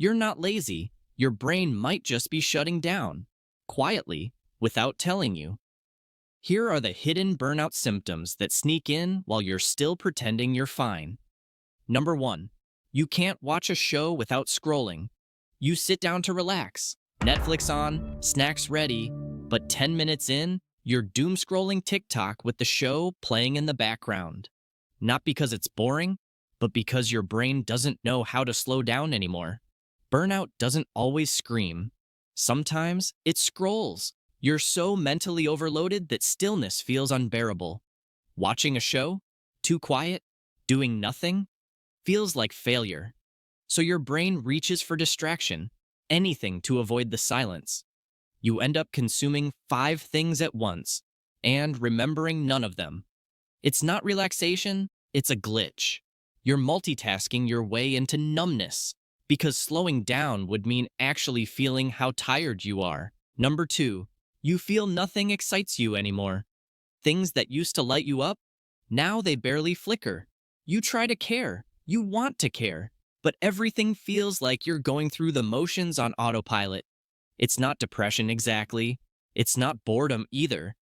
You're not lazy. Your brain might just be shutting down, quietly, without telling you. Here are the hidden burnout symptoms that sneak in while you're still pretending you're fine. Number 1. You can't watch a show without scrolling. You sit down to relax, Netflix on, snacks ready, but 10 minutes in, you're doom scrolling TikTok with the show playing in the background. Not because it's boring, but because your brain doesn't know how to slow down anymore. Burnout doesn't always scream. Sometimes it scrolls. You're so mentally overloaded that stillness feels unbearable. Watching a show, too quiet, doing nothing, feels like failure. So your brain reaches for distraction, anything to avoid the silence. You end up consuming 5 things at once and remembering none of them. It's not relaxation, it's a glitch. You're multitasking your way into numbness because slowing down would mean actually feeling how tired you are. Number 2, you feel nothing excites you anymore. Things that used to light you up, now they barely flicker. You try to care, you want to care, but everything feels like you're going through the motions on autopilot. It's not depression exactly. It's not boredom either.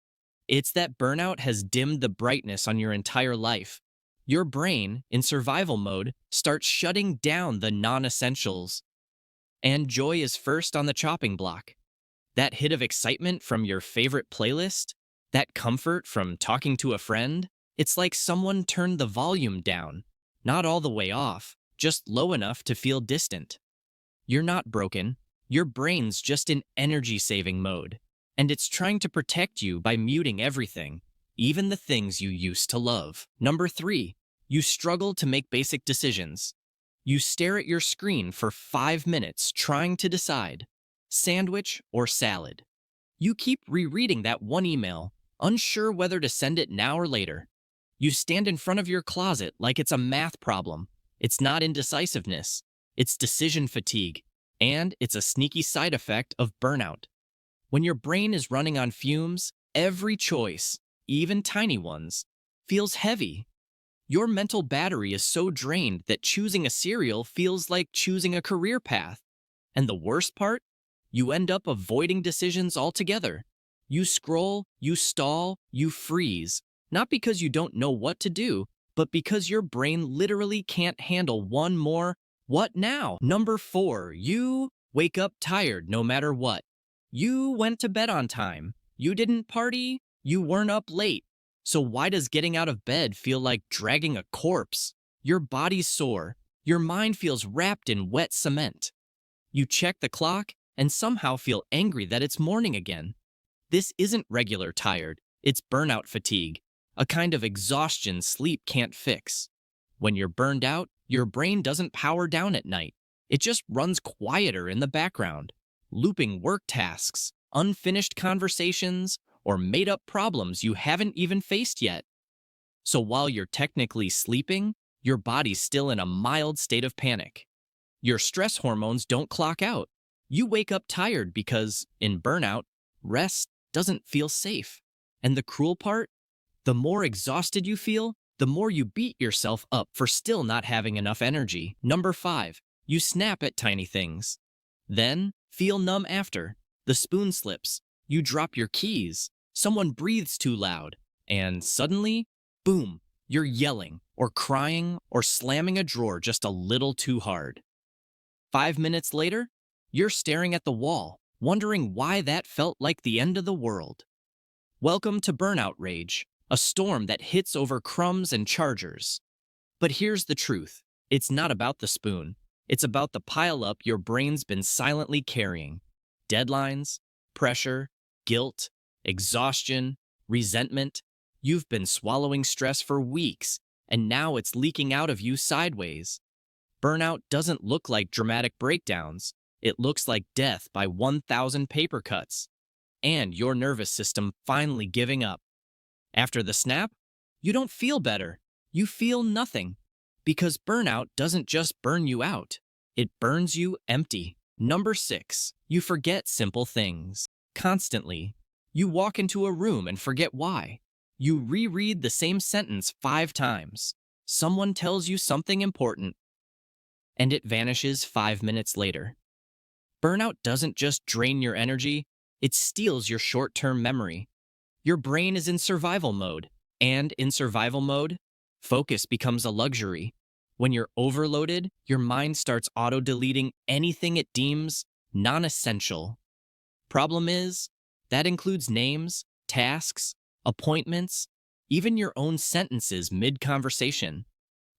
It's that burnout has dimmed the brightness on your entire life. Your brain, in survival mode, starts shutting down the non-essentials. And joy is first on the chopping block. That hit of excitement from your favorite playlist, that comfort from talking to a friend, it's like someone turned the volume down. Not all the way off, just low enough to feel distant. You're not broken. Your brain's just in energy-saving mode, and it's trying to protect you by muting everything, even the things you used to love. Number 3, you struggle to make basic decisions. You stare at your screen for 5 minutes trying to decide, sandwich or salad. You keep rereading that one email, unsure whether to send it now or later. You stand in front of your closet like it's a math problem. It's not indecisiveness, it's decision fatigue. And it's a sneaky side effect of burnout. When your brain is running on fumes, every choice, even tiny ones, feels heavy. Your mental battery is so drained that choosing a cereal feels like choosing a career path. And the worst part? You end up avoiding decisions altogether. You scroll, you stall, you freeze, not because you don't know what to do, but because your brain literally can't handle one more "what now?" Number 4, you wake up tired no matter what. You went to bed on time. You didn't party. You weren't up late. So why does getting out of bed feel like dragging a corpse? Your body's sore. Your mind feels wrapped in wet cement. You check the clock and somehow feel angry that it's morning again. This isn't regular tired. It's burnout fatigue, a kind of exhaustion sleep can't fix. When you're burned out, your brain doesn't power down at night. It just runs quieter in the background, looping work tasks, unfinished conversations, or made-up problems you haven't even faced yet. So while you're technically sleeping, your body's still in a mild state of panic. Your stress hormones don't clock out. You wake up tired because, in burnout, rest doesn't feel safe. And the cruel part? The more exhausted you feel, the more you beat yourself up for still not having enough energy. Number 5, you snap at tiny things. Then, feel numb after. The spoon slips, you drop your keys, someone breathes too loud, and suddenly, boom, you're yelling, or crying, or slamming a drawer just a little too hard. 5 minutes later, you're staring at the wall, wondering why that felt like the end of the world. Welcome to burnout rage, a storm that hits over crumbs and chargers. But here's the truth. It's not about the spoon. It's about the pile-up your brain's been silently carrying. Deadlines, pressure, guilt, exhaustion, resentment. You've been swallowing stress for weeks, and now it's leaking out of you sideways. Burnout doesn't look like dramatic breakdowns. It looks like death by 1,000 paper cuts. And your nervous system finally giving up. After the snap, you don't feel better. You feel nothing. Because burnout doesn't just burn you out. It burns you empty. Number 6, you forget simple things. Constantly. You walk into a room and forget why. You reread the same sentence 5 times. Someone tells you something important. and it vanishes 5 minutes later. Burnout doesn't just drain your energy, it steals your short-term memory. Your brain is in survival mode, and in survival mode, focus becomes a luxury. When you're overloaded, your mind starts auto-deleting anything it deems non-essential. Problem is, that includes names, tasks, appointments, even your own sentences mid-conversation.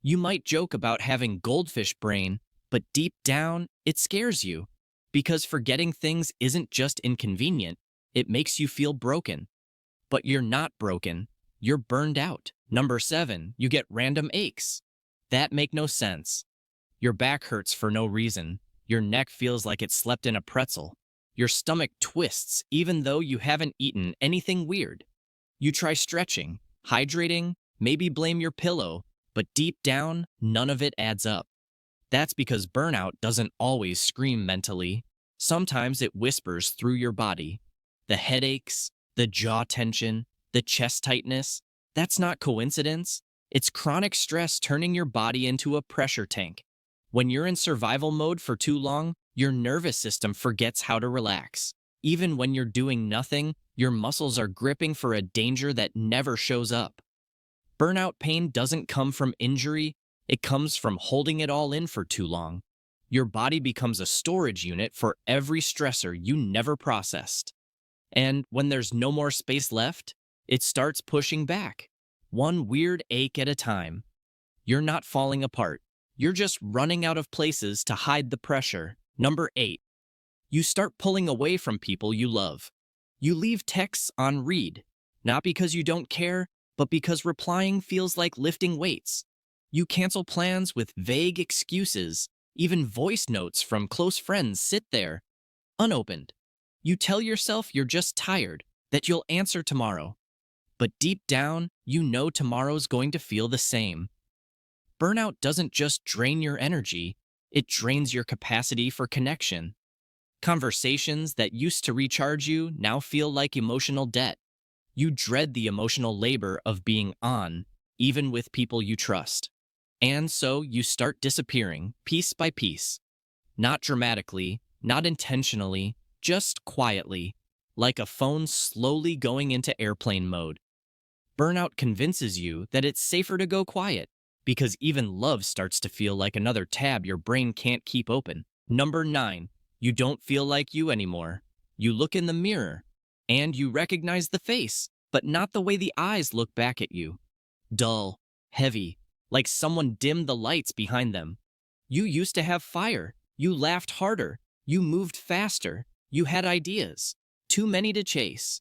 You might joke about having goldfish brain, but deep down, it scares you. Because forgetting things isn't just inconvenient, it makes you feel broken. But you're not broken, you're burned out. Number 7, you get random aches. That make no sense. Your back hurts for no reason. Your neck feels like it slept in a pretzel. Your stomach twists even though you haven't eaten anything weird. You try stretching, hydrating, maybe blame your pillow, but deep down, none of it adds up. That's because burnout doesn't always scream mentally. Sometimes it whispers through your body. The headaches, the jaw tension, the chest tightness, that's not coincidence. It's chronic stress turning your body into a pressure tank. When you're in survival mode for too long, your nervous system forgets how to relax. Even when you're doing nothing, your muscles are gripping for a danger that never shows up. Burnout pain doesn't come from injury, it comes from holding it all in for too long. Your body becomes a storage unit for every stressor you never processed. And when there's no more space left, it starts pushing back, one weird ache at a time. You're not falling apart. You're just running out of places to hide the pressure. Number 8. You start pulling away from people you love. You leave texts on read, not because you don't care, but because replying feels like lifting weights. You cancel plans with vague excuses. Even voice notes from close friends sit there, unopened. You tell yourself you're just tired, that you'll answer tomorrow. But deep down, you know tomorrow's going to feel the same. Burnout doesn't just drain your energy, it drains your capacity for connection. Conversations that used to recharge you now feel like emotional debt. You dread the emotional labor of being on, even with people you trust. And so you start disappearing, piece by piece. Not dramatically, not intentionally, just quietly, like a phone slowly going into airplane mode. Burnout convinces you that it's safer to go quiet, because even love starts to feel like another tab your brain can't keep open. Number 9, you don't feel like you anymore. You look in the mirror, and you recognize the face, but not the way the eyes look back at you. Dull, heavy, like someone dimmed the lights behind them. You used to have fire. You laughed harder. You moved faster. You had ideas. Too many to chase.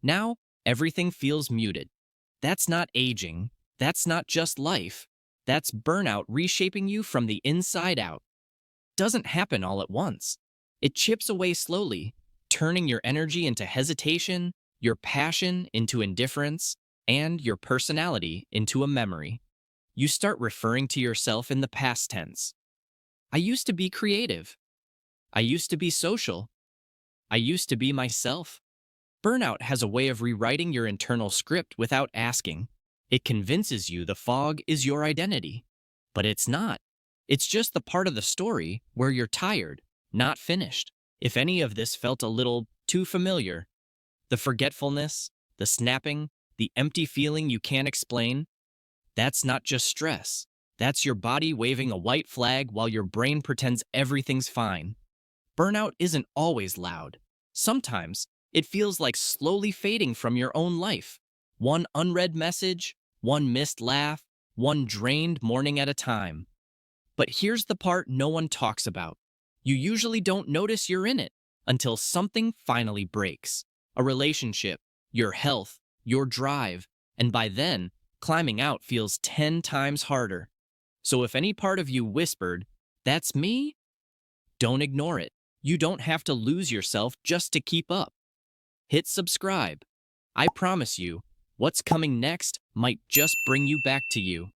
Now, everything feels muted. That's not aging. That's not just life. That's burnout reshaping you from the inside out. Doesn't happen all at once. It chips away slowly, turning your energy into hesitation, your passion into indifference, and your personality into a memory. You start referring to yourself in the past tense. I used to be creative. I used to be social. I used to be myself. Burnout has a way of rewriting your internal script without asking. It convinces you the fog is your identity. But it's not. It's just the part of the story where you're tired, not finished. If any of this felt a little too familiar, the forgetfulness, the snapping, the empty feeling you can't explain, that's not just stress. That's your body waving a white flag while your brain pretends everything's fine. Burnout isn't always loud. Sometimes, it feels like slowly fading from your own life. One unread message, one missed laugh, one drained morning at a time. But here's the part no one talks about. You usually don't notice you're in it until something finally breaks. A relationship, your health, your drive, and by then, climbing out feels 10 times harder. So if any part of you whispered, "That's me," don't ignore it. You don't have to lose yourself just to keep up. Hit subscribe. I promise you, what's coming next might just bring you back to you.